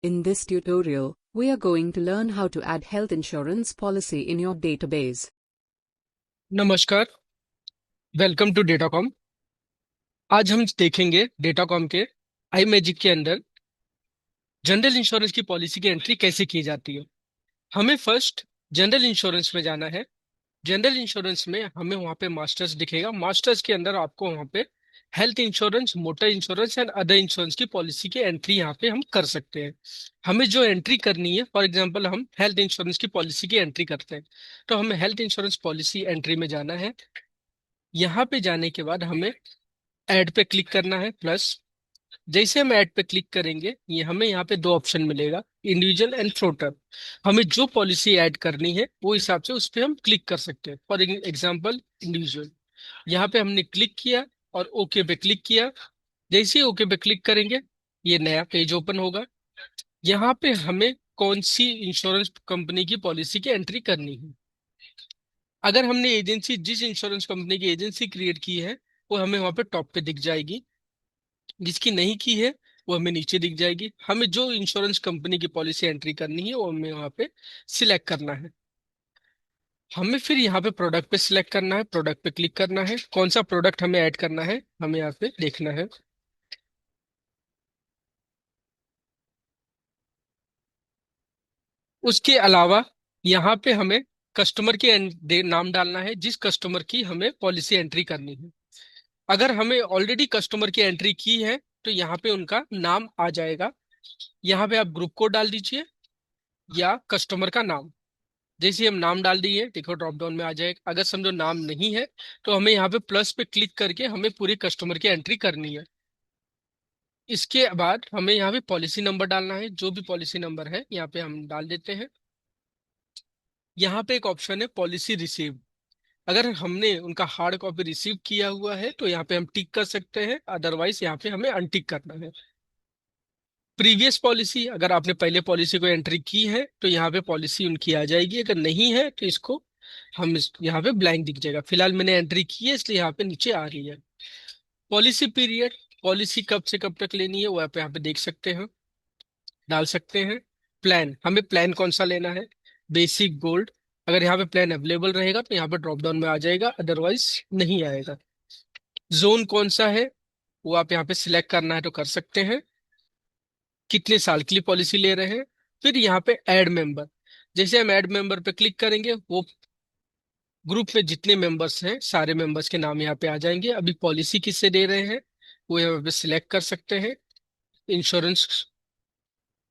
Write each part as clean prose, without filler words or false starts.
In this tutorial, we are going to learn how to add health insurance policy in your database. नमस्कार। Welcome to Datacom. आज हम देखेंगे Datacom के I magic के अंदर general insurance की policy की एंट्री कैसे की जाती है। हमें फर्स्ट जनरल इंश्योरेंस में जाना है। जनरल इंश्योरेंस में हमें वहाँ पे मास्टर्स दिखेगा। मास्टर्स के अंदर आपको वहाँ पे health insurance, motor insurance and other insurance की पॉलिसी की एंट्री यहाँ पे हम कर सकते हैं। हमें जो एंट्री करनी है, फॉर एग्जांपल हम हेल्थ इंश्योरेंस की पॉलिसी की एंट्री करते हैं, तो हमें हेल्थ इंश्योरेंस पॉलिसी एंट्री में जाना है। यहाँ पे जाने के बाद हमें ऐड पे क्लिक करना है प्लस। जैसे हम ऐड पे क्लिक करेंगे, ये हमें यहाँ पे दो ऑप्शन मिलेगा, इंडिविजुअल एंड फ्लोटर। हमें जो पॉलिसी ऐड करनी है वो हिसाब से उस पे हम क्लिक कर सकते हैं। फॉर एग्जांपल इंडिविजुअल, यहाँ पे हमने क्लिक किया और ओके पे क्लिक किया। जैसे ही ओके पे क्लिक करेंगे, ये नया पेज ओपन होगा। यहाँ पे हमें कौन सी इंश्योरेंस कंपनी की पॉलिसी की एंट्री करनी है। अगर हमने एजेंसी, जिस इंश्योरेंस कंपनी की एजेंसी क्रिएट की है, वो हमें वहाँ पे टॉप पे दिख जाएगी। जिसकी नहीं की है वो हमें नीचे दिख जाएगी। हमें जो इंश्योरेंस कंपनी की पॉलिसी एंट्री करनी है वो हमें वहाँ पे सिलेक्ट करना है। हमें फिर यहाँ पे प्रोडक्ट पे सिलेक्ट करना है, प्रोडक्ट पे क्लिक करना है। कौन सा प्रोडक्ट हमें ऐड करना है हमें यहाँ पे देखना है। उसके अलावा यहाँ पे हमें कस्टमर के नाम डालना है, जिस कस्टमर की हमें पॉलिसी एंट्री करनी है। अगर हमें ऑलरेडी कस्टमर की एंट्री की है तो यहाँ पे उनका नाम आ जाएगा। यहाँ पे आप ग्रुप कोड डाल दीजिए या कस्टमर का नाम। जैसे ही हम नाम डाल दिए, देखो ड्रॉप डाउन में आ जाएगा। अगर समझो नाम नहीं है तो हमें यहाँ पे प्लस पे क्लिक करके हमें पूरे कस्टमर की एंट्री करनी है। इसके बाद हमें यहाँ पे पॉलिसी नंबर डालना है। जो भी पॉलिसी नंबर है यहाँ पे हम डाल देते हैं। यहाँ पे एक ऑप्शन है पॉलिसी रिसीव। अगर हमने उनका हार्ड कॉपी रिसीव किया हुआ है तो यहाँ पे हम टिक कर सकते हैं, अदरवाइज यहाँ पे हमें अनटिक करना है। प्रीवियस पॉलिसी, अगर आपने पहले पॉलिसी को एंट्री की है तो यहाँ पे पॉलिसी उनकी आ जाएगी। अगर नहीं है तो इसको यहाँ पे ब्लैंक दिख जाएगा। फिलहाल मैंने एंट्री की है इसलिए यहाँ पे नीचे आ रही है। पॉलिसी पीरियड, पॉलिसी कब से कब तक लेनी है वो आप यहाँ पे देख सकते हैं, डाल सकते हैं। प्लान, हमें प्लान कौन सा लेना है, बेसिक, गोल्ड। अगर यहाँ पे प्लान अवेलेबल रहेगा तो यहाँ पे ड्रॉप डाउन में आ जाएगा, अदरवाइज नहीं आएगा। जोन कौन सा है वो आप यहाँ पे सिलेक्ट करना है तो कर सकते हैं। कितने साल के लिए पॉलिसी ले रहे हैं। फिर यहाँ पे ऐड मेंबर, जैसे हम ऐड मेंबर पे क्लिक करेंगे, वो ग्रुप में जितने मेंबर्स हैं सारे मेंबर्स के नाम यहाँ पे आ जाएंगे। अभी पॉलिसी किससे दे रहे हैं वो यहाँ पे सिलेक्ट कर सकते हैं। इंश्योरेंस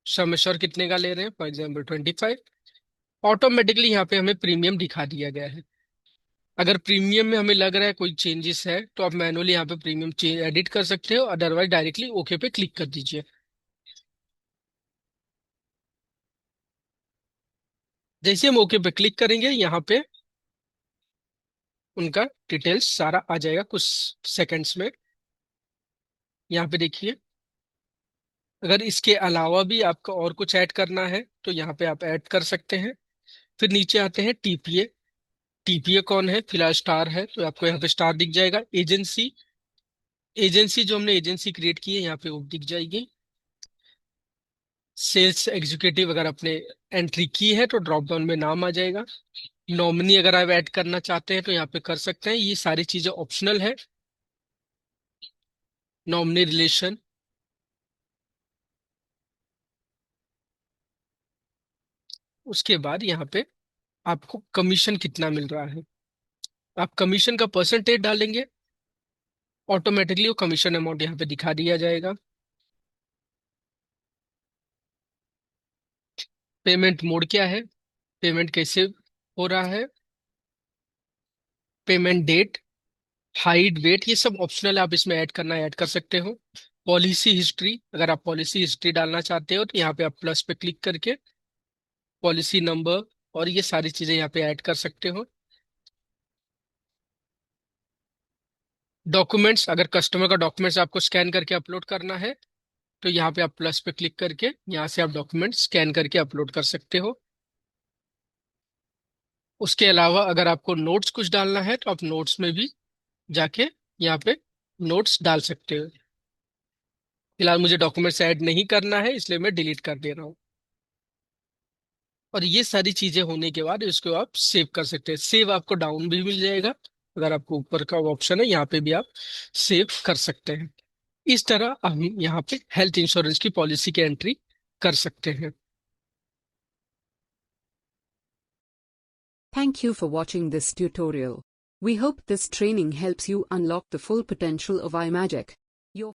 सम एश्योर कितने का ले रहे हैं, फॉर एग्जाम्पल 25। ऑटोमेटिकली यहाँ पे हमें प्रीमियम दिखा दिया गया है। अगर प्रीमियम में हमें लग रहा है कोई चेंजेस है तो आप मैनुअली यहाँ पे प्रीमियम एडिट कर सकते हो, अदरवाइज डायरेक्टली ओके पे क्लिक कर दीजिए। जैसे हम ओके पे क्लिक करेंगे, यहाँ पे उनका डिटेल्स सारा आ जाएगा कुछ सेकंड्स में। यहाँ पे देखिए, अगर इसके अलावा भी आपको और कुछ ऐड करना है तो यहाँ पे आप ऐड कर सकते हैं। फिर नीचे आते हैं टीपीए। टीपीए कौन है, फिलहाल स्टार है तो आपको यहाँ पे स्टार दिख जाएगा। एजेंसी, एजेंसी जो हमने एजेंसी क्रिएट की है यहाँ पे वो दिख जाएगी। सेल्स एग्जीक्यूटिव अगर आपने एंट्री की है तो ड्रॉप डाउन में नाम आ जाएगा। नॉमिनी अगर आप ऐड करना चाहते हैं तो यहाँ पे कर सकते हैं, ये सारी चीजें ऑप्शनल है। नॉमिनी रिलेशन, उसके बाद यहाँ पे आपको कमीशन कितना मिल रहा है, आप कमीशन का परसेंटेज डालेंगे, ऑटोमेटिकली वो कमीशन अमाउंट यहाँ पे दिखा दिया जाएगा। पेमेंट मोड क्या है, पेमेंट कैसे हो रहा है, पेमेंट डेट, हाइट, वेट, ये सब ऑप्शनल है, आप इसमें ऐड करना ऐड कर सकते हो। पॉलिसी हिस्ट्री, अगर आप पॉलिसी हिस्ट्री डालना चाहते हो तो यहाँ पे आप प्लस पे क्लिक करके पॉलिसी नंबर और ये सारी चीजें यहाँ पे ऐड कर सकते हो। डॉक्यूमेंट्स, अगर कस्टमर का डॉक्यूमेंट्स आपको स्कैन करके अपलोड करना है तो यहाँ पे आप प्लस पे क्लिक करके यहाँ से आप डॉक्यूमेंट स्कैन करके अपलोड कर सकते हो। उसके अलावा अगर आपको नोट्स कुछ डालना है तो आप नोट्स में भी जाके यहाँ पे नोट्स डाल सकते हो। फिलहाल मुझे डॉक्यूमेंट्स ऐड नहीं करना है, इसलिए मैं डिलीट कर दे रहा हूँ। और ये सारी चीजें होने के बाद इसको आप सेव कर सकते हैं। सेव आपको डाउन भी मिल जाएगा, अगर आपको ऊपर का ऑप्शन है यहाँ पे भी आप सेव कर सकते हैं। इस तरह हम यहाँ पे हेल्थ इंश्योरेंस की पॉलिसी की एंट्री कर सकते हैं। Thank you for watching this tutorial. We hope this training helps you unlock the full potential of iMagic. Your